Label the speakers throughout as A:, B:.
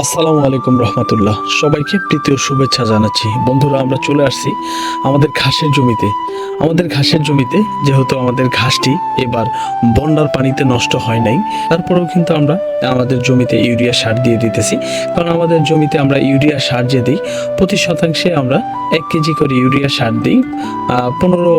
A: আসসালামু আলাইকুম রহমতুল্লাহ। সবাইকে প্রীতি ও শুভেচ্ছা জানাচ্ছি। বন্ধুরা, আমরা চলে আসছি আমাদের ঘাসের জমিতে। যেহেতু আমাদের ঘাসটি এবার বন্যার পানিতে নষ্ট হয় নাই, তারপরেও কিন্তু আমরা আমাদের জমিতে ইউরিয়া সার দিয়ে দিতেছি। কারণ আমাদের জমিতে আমরা ইউরিয়া সার যে দিই, প্রতি শতাংশে আমরা 1 কেজি করে ইউরিয়া সার দিই 15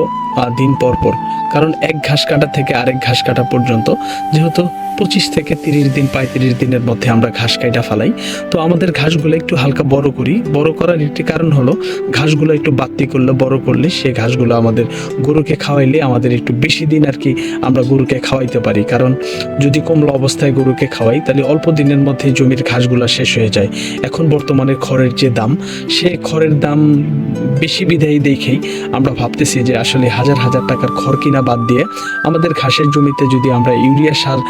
A: দিন পর পর। কারণ এক ঘাস কাটা থেকে আরেক ঘাস কাটা পর্যন্ত যেহেতু 25 থেকে 30 দিন 35 দিনের মধ্যে আমরা ঘাস কাটা ফেলাই, তো আমাদের ঘাসগুলো একটু হালকা বড় করি। বড় করার একটি কারণ হলো ঘাসগুলো একটু বাড়তি করলে, বড় করলে সেই ঘাসগুলো আমাদের গরুকে খাওয়াইলে আমাদের একটু বেশি দিন আর কি আমরা গরুকে খাওয়াইতে পারি। কারণ যদি কমলা অবস্থায় গরুকে খাওয়াই তাহলে অল্প দিনের মধ্যে জমির ঘাসগুলো শেষ হয়ে যায়। এখন বর্তমানে খড়ের যে দাম, সে খড়ের দাম বেশি বিধায়ী দেখেই আমরা ভাবতেছি যে আসলে হাজার হাজার টাকার খড় কিনা বাদ দিয়ে আমাদের ঘাসের জমিতে যদি আমরা ইউরিয়া সার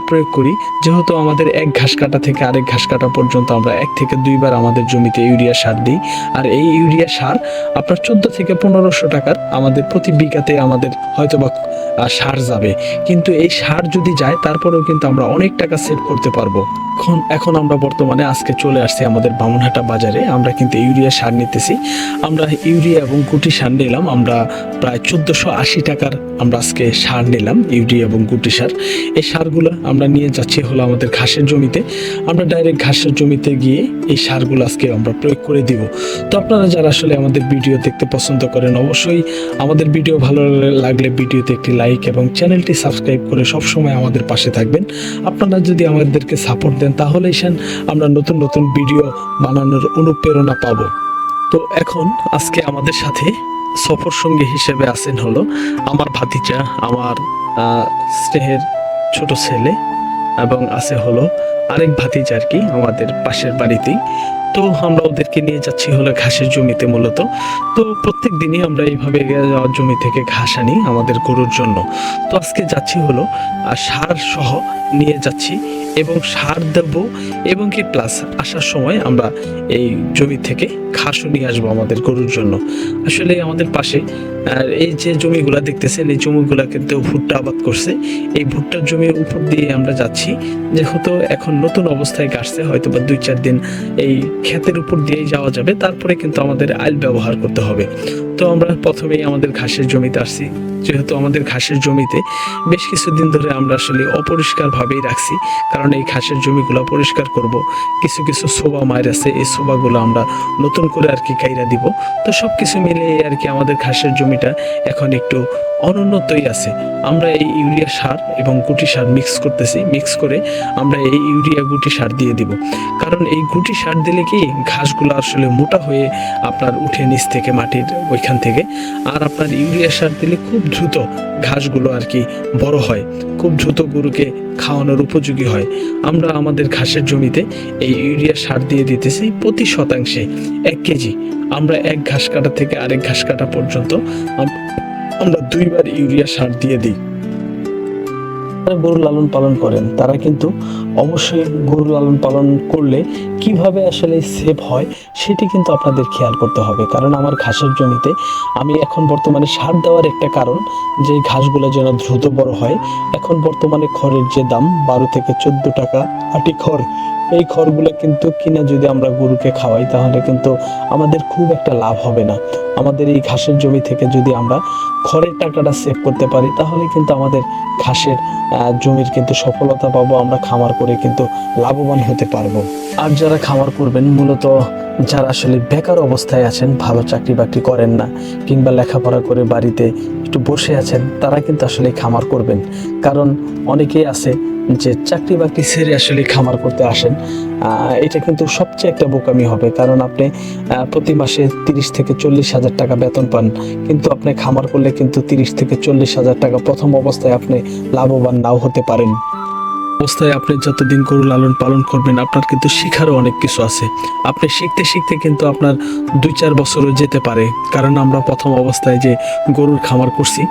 A: প্রয়োগ করি, যেহেতু আমাদের এক ঘাস কাটা থেকে আরেক ঘাস কাটা পর্যন্ত আমরা 1 থেকে 2 বার আমাদের জমিতে ইউরিয়া সার দিই। আর এই ইউরিয়া সার আপনার 14 থেকে 1500 টাকার আমাদের প্রতি বিঘাতে আমাদের হয়তোবা সার যাবে। কিন্তু এই সার যদি যায় তারপরেও কিন্তু আমরা অনেক টাকা সেভ করতে পারবো। এখন আমরা বর্তমানে আজকে চলে আসছি আমাদের বামুনহাটা বাজারে। আমরা কিন্তু ইউরিয়া সার নিতেছি। আমরা ইউরিয়া এবং গুটি সার নিলাম। আমরা প্রায় 1480 টাকার আমরা আজকে সার নিলাম, ইউরিয়া এবং গুটি সার। এই সারগুলো আমরা নিয়ে যাচ্ছি হলো আমাদের ঘাসের জমিতে। আমরা ডাইরেক্ট ঘাসের জমিতে গিয়ে এই সারগুলো আজকে আমরা প্রয়োগ করে দিব। তো আপনারা যারা আসলে আমাদের ভিডিও দেখতে পছন্দ করেন, অবশ্যই আমাদের ভিডিও ভালো লাগলে ভিডিওতে একটি লাইক এবং চ্যানেলটি সাবস্ক্রাইব করে সবসময় আমাদের পাশে থাকবেন। আপনারা যদি আমাদেরকে সাপোর্ট দেন তাহলেই আমরা নতুন নতুন ভিডিও বানানোর অনুপ্রেরণা পাবো। তো এখন আজকে আমাদের সাথে সফর সঙ্গী হিসেবে আছেন হলো আমার ভাতিজা, আমার স্নেহের ছোট ছেলে, এবং আছে হলো আরেক ভাতিজা আর কি আমাদের পাশের বাড়িতেই। তো আমরা ওদেরকে নিয়ে যাচ্ছি হলো ঘাসের জমিতে মূলত। তো প্রত্যেক দিনই আমরা এইভাবে জমি থেকে ঘাস আনি আমাদের গরুর জন্য। তো আজকে যাচ্ছি হলো সার সহ নিয়ে যাচ্ছি এবং সার দেব, এবং কি প্লাস আসার সময় আমরা এই জমি থেকে ঘাসও নিয়ে আসবো আমাদের গরুর জন্য। আসলে আমাদের পাশে এই যে জমিগুলা দেখতেছেন, এই জমিগুলা কিন্তু ভুট্টা আবাদ করছে। এই ভুট্টার জমির উপর দিয়ে আমরা যাচ্ছি, যেহেতু এখন নতুন অবস্থায় গাছছে, হয়তো বা 2-4 দিন এই ক্ষেতের উপর দিয়েই যাওয়া যাবে। তারপরে কিন্তু আমাদের আইল ব্যবহার করতে হবে। তো আমরা প্রথমেই আমাদের ঘাসের জমিতে আসছি। যেহেতু আমাদের ঘাসের জমিতে বেশ কিছুদিন ধরে আমরা আসলে অপরিষ্কারভাবেই রাখছি, কারণ এই ঘাসের জমিগুলো পরিষ্কার করব। কিছু কিছু সোবা মায়ের আছে, এই সোবাগুলো আমরা নতুন করে আর কি কাইরা দিব। তো সব কিছু মিলিয়ে আর কি আমাদের ঘাসের জমিটা এখন একটু অনুন্নতই আছে। আমরা এই ইউরিয়া সার এবং গুটি সার মিক্স করে আমরা এই ইউরিয়া গুটি সার দিয়ে দিব। কারণ এই গুটি সার দিলে কি ঘাসগুলো আসলে মোটা হয়ে আপনার উঠে নিচ থেকে মাটির ওইখান থেকে। আর আপনার ইউরিয়া সার দিলে খুব দ্রুত ঘাসগুলো আর কি বড় হয়, খুব দ্রুত গরুকে খাওয়ানোর উপযোগী হয়। আমরা আমাদের ঘাসের জমিতে এই ইউরিয়া সার দিয়ে দিতেছি প্রতি শতাংশে 1 কেজি। আমরা এক ঘাস কাটা থেকে আরেক ঘাস কাটা পর্যন্ত আমরা 2 বার ইউরিয়া সার দিয়ে দিই। গরু লালন পালন করেন তারা কিন্তু অবশ্যই গরু লালন পালন করলে কিভাবে আসলে সেভ হয় সেটি কিন্তু আপনাদের খেয়াল করতে হবে। কারণ আমার ঘাসের জমিতে আমি এখন বর্তমানে সার দেওয়ার একটা কারণ যে ঘাসগুলো যেন দ্রুত বড় হয়। এখন বর্তমানে খড়ের যে দাম 12 থেকে 14 টাকা আটি খড়, এই খড়গুলো কিন্তু কিনা যদি আমরা গরুকে খাওয়াই তাহলে কিন্তু আমাদের খুব একটা লাভ হবে না। আমাদের এই ঘাসের জমি থেকে যদি আমরা খড়ের টাকাটা সেভ করতে পারি তাহলে কিন্তু আমাদের ঘাসের জমির কিন্তু সফলতা পাবো, আমরা খামার করে কিন্তু লাভবান হতে পারবো। আর যারা খামার করবেন, মূলত যারা আসলে বেকার অবস্থায় আছেন, ভালো চাকরি বাকরি করেন না, কিংবা লেখাপড়া করে বাড়িতে একটু বসে আছেন, তারা কিন্তু আসলে খামার করবেন। কারণ অনেকেই আছে যে চাকরি বাকরি ছেড়ে আসলে খামার করতে আসেন। এটা কিন্তু সবচেয়ে একটা বোকামি হবে। কারণ আপনি প্রতি মাসে 30 থেকে 40 হাজার টাকা বেতন পান, কিন্তু আপনি খামার করলে কিন্তু 30 থেকে 40 হাজার টাকা প্রথম অবস্থায় আপনি লাভবান নাও হতে পারেন। অবস্থায় আপনি যতদিন গরু লালন পালন করবেন আপনার কিন্তু শেখারও অনেক কিছু আছে। আপনি শিখতে শিখতে কিন্তু আপনার 2-4 বছরও যেতে পারে। কারণ আমরা প্রথম অবস্থায় যে গরুর খামার করছি,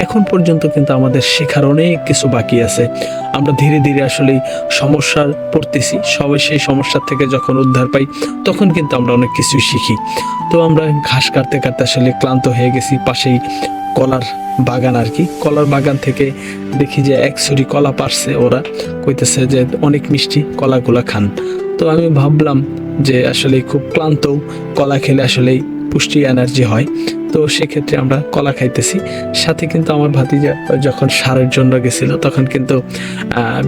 A: এখন পর্যন্ত কিন্তু আমাদের শেখার অনেক কিছু বাকি আছে। আমরা ধীরে ধীরে আসলে সমস্যার পড়তেছি, সবাই সেই সমস্যার থেকে যখন উদ্ধার পাই তখন কিন্তু আমরা অনেক কিছুই শিখি। তো আমরা ঘাস কাটতে কাটতে আসলে ক্লান্ত হয়ে গেছি। পাশেই কলার বাগান আর কি। কলার বাগান থেকে দেখি যে এক ছুরি কলা পারছে, ওরা কইতেছে যে অনেক মিষ্টি, কলাগুলা খান। তো আমি ভাবলাম যে আসলে খুব ক্লান্ত, কলা খেলে আসলেই পুষ্টি এনার্জি হয়। তো সেক্ষেত্রে আমরা কলা খাইতেছি। সাথে কিন্তু আমার ভাতিজা যখন সারের জন্য গেছিল তখন কিন্তু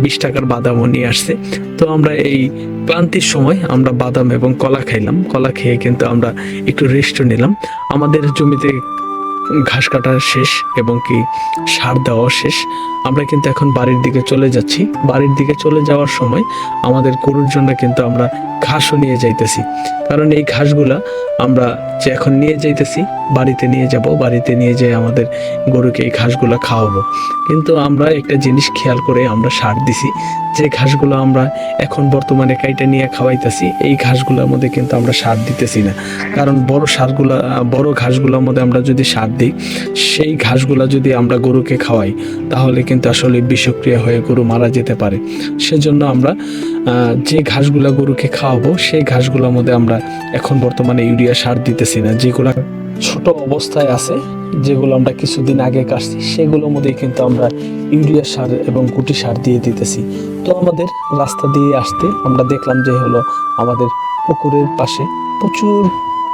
A: 20 টাকার বাদামও নিয়ে আসছে। তো আমরা এই ক্লান্তির সময় আমরা বাদাম এবং কলা খাইলাম। কলা খেয়ে কিন্তু আমরা একটু রেস্টও নিলাম। আমাদের জমিতে ঘাস কাটা শেষ এবং কি সার দেওয়া শেষ। আমরা কিন্তু এখন বাড়ির দিকে চলে যাচ্ছি। বাড়ির দিকে চলে যাওয়ার সময় আমাদের গরুর জন্য কিন্তু আমরা ঘাসও নিয়ে যাইতেছি, কারণ এই ঘাসগুলা আমরা যে এখন নিয়ে যাইতেছি বাড়িতে নিয়ে যাব, বাড়িতে নিয়ে যেয়ে আমাদের গরুকে এই ঘাসগুলা খাওয়াবো। কিন্তু আমরা একটা জিনিস খেয়াল করে আমরা সার দিছি, যে ঘাসগুলো আমরা এখন বর্তমানে কাইটা নিয়ে খাওয়াইতেছি এই ঘাসগুলোর মধ্যে কিন্তু আমরা সার দিতেছি না। কারণ বড় ঘাসগুলোর মধ্যে আমরা যদি সার দিই, সেই ঘাসগুলা যদি আমরা গরুকে খাওয়াই তাহলে কিন্তু আসলে বিষক্রিয়া হয়ে গরু মারা যেতে পারে। সেজন্য আমরা যে ঘাসগুলা গরুকে খাওয়াবো সেই ঘাসগুলোর মধ্যে আমরা এখন বর্তমানে ইউরিয়া সার দিতেছি না। যেগুলা ছোট অবস্থায় আছে, যেগুলো আমরা কিছুদিন আগে কাটছি, সেগুলোর মধ্যেই কিন্তু আমরা ইউরিয়া সার এবং গুটি সার দিয়ে দিতেছি। তো আমাদের রাস্তা দিয়ে আসতে আমরা দেখলাম যে হলো আমাদের পুকুরের পাশে প্রচুর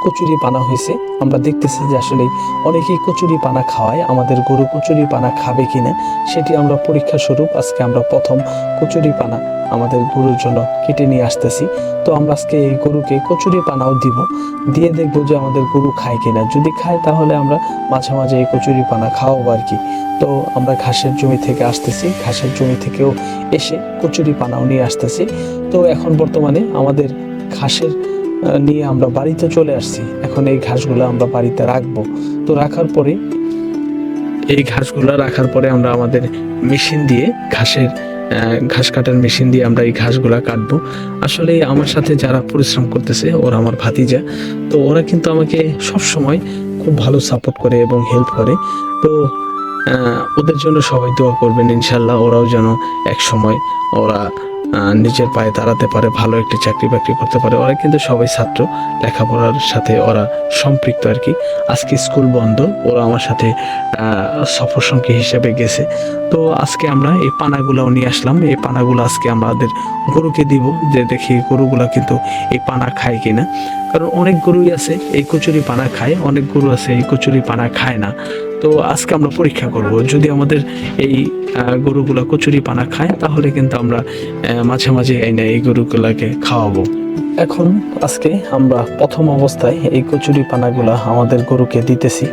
A: কচুরি পানা হয়েছে। আমরা দেখতেছি যে আসলে অনেকেই কচুরি পানা খাওয়ায়, আমাদের গরু কচুরি পানা খাবে কিনা সেটি আমরা পরীক্ষা স্বরূপ আজকে আমরা প্রথম কচুরি পানা আমাদের গরুর জন্য কেটে নিয়ে আসতেছি। তো আমরা আজকে এই গরুকে কচুরি পানাও দিব, দিয়ে দেখবো যে আমাদের গরু খায় কিনা। যদি খায় তাহলে আমরা মাঝে মাঝে এই কচুরি পানা খাওয়াবো আর কি। তো আমরা ঘাসের জমি থেকে আসতেছি, ঘাসের জমি থেকেও এসে কচুরি পানাও নিয়ে আসতেছি। তো এখন বর্তমানে আমাদের ঘাসের নিয়ে আমরা বাড়িতে চলে আসছি। এখন এই ঘাসগুলো আমরা বাড়িতে রাখবো। তো রাখার পরে এই ঘাসগুলো রাখার পরে আমরা আমাদের মেশিন দিয়ে ঘাস কাটার মেশিন দিয়ে আমরা এই ঘাসগুলা কাটবো। আসলে আমার সাথে যারা পরিশ্রম করতেছে ওরা আমার ভাতিজা, তো ওরা কিন্তু আমাকে সব সময় খুব ভালো সাপোর্ট করে এবং হেল্প করে। তো ওদের জন্য সবাই দোয়া করবেন ইনশাল্লাহ, ওরাও যেন এক সময় ওরা নিজের পায়ে দাঁড়াতে পারে, ভালো একটি চাকরি বাকরি করতে পারে। ওরা কিন্তু সবাই ছাত্র, লেখাপড়ার সাথে ওরা সম্পৃক্ত আর কি। আজকে স্কুল বন্ধ, ওরা আমার সাথে সফর সঙ্গী হিসেবে গেছে। তো আজকে আমরা এই পানাগুলাও নিয়ে আসলাম। এই পানাগুলো আজকে আমাদের গরুকে দিব, যে দেখি গরুগুলা কিন্তু এই পানা খায় কিনা। কারণ অনেক গরুই আছে এই কচুরি পানা খায়, অনেক গরু আছে এই কচুরি পানা খায় না। তো আজকে আমরা পরীক্ষা করব, যদি আমাদের এই গরুগুলা কচুরি পানা খায় তাহলে কিন্তু আমরা মাঝে মাঝে এনে এই গরুগুলাকে খাওয়াবো। এখন আজকে আমরা প্রথম অবস্থায় এই কচুরি পানাগুলা আমাদের গরুকে দিতেছি।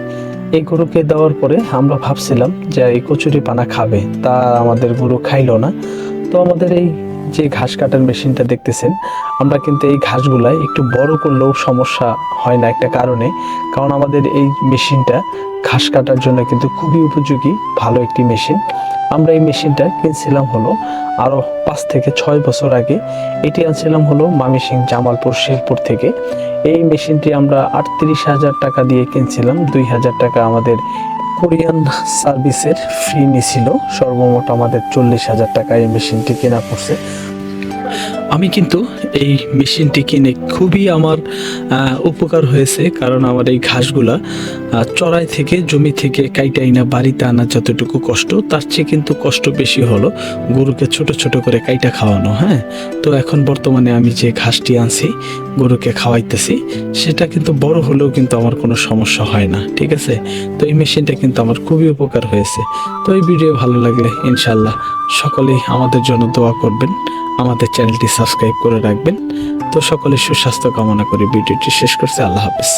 A: এই গরুকে দেওয়ার পরে আমরা ভাবছিলাম যে এই কচুরি পানা খাবে, তা আমাদের গরু খাইলো না। তো আমাদের এই যে ঘাস কাটার মেশিনটা দেখতেছেন, আমরা কিন্তু এই ঘাসগুলাই একটু বড় করলেও সমস্যা হয় না একটা কারণে, কারণ আমাদের এই মেশিনটা ঘাস কাটার জন্য কিন্তু খুবই উপযোগী, ভালো একটি মেশিন। আমরা এই মেশিনটা কিনছিলাম হলো আরও 5 থেকে 6 বছর আগে। এটি আনছিলাম হলো ময়মনসিংহ জামালপুর শেরপুর থেকে। এই মেশিনটি আমরা 38,000 টাকা দিয়ে কিনছিলাম। 2,000 টাকা আমাদের কোরিয়ান সার্ভিসের ফ্রি নিছিল। সর্বমোট আমাদের 40,000 টাকা এই মেশিনটি কেনা পড়ছে। আমি কিন্তু এই মেশিনটি কিনে খুবই আমার উপকার হয়েছে, কারণ আমার এই ঘাসগুলা চড়াই থেকে জমি থেকে কাইটাই না বাড়িতে আনা যতটুকু কষ্ট, তার চেয়ে কিন্তু কষ্ট বেশি হলো গরুকে ছোট ছোট করে কাইটা খাওয়ানো। হ্যাঁ, তো এখন বর্তমানে আমি যে ঘাসটি আনছি গরুকে খাওয়াইতেছি, সেটা কিন্তু বড় হলেও কিন্তু আমার কোনো সমস্যা হয় না। ঠিক আছে, তো এই মেশিনটা কিন্তু আমার খুবই উপকার হয়েছে। তো এই ভিডিও ভালো লাগলে ইনশাল্লাহ সকলেই আমাদের জন্য দোয়া করবেন, আমাদের চ্যানেলটি সাবস্ক্রাইব করে রাখবেন। তো সকলে সুস্বাস্থ্য কামনা করে ভিডিওটি শেষ করছি। আল্লাহ হাফেজ।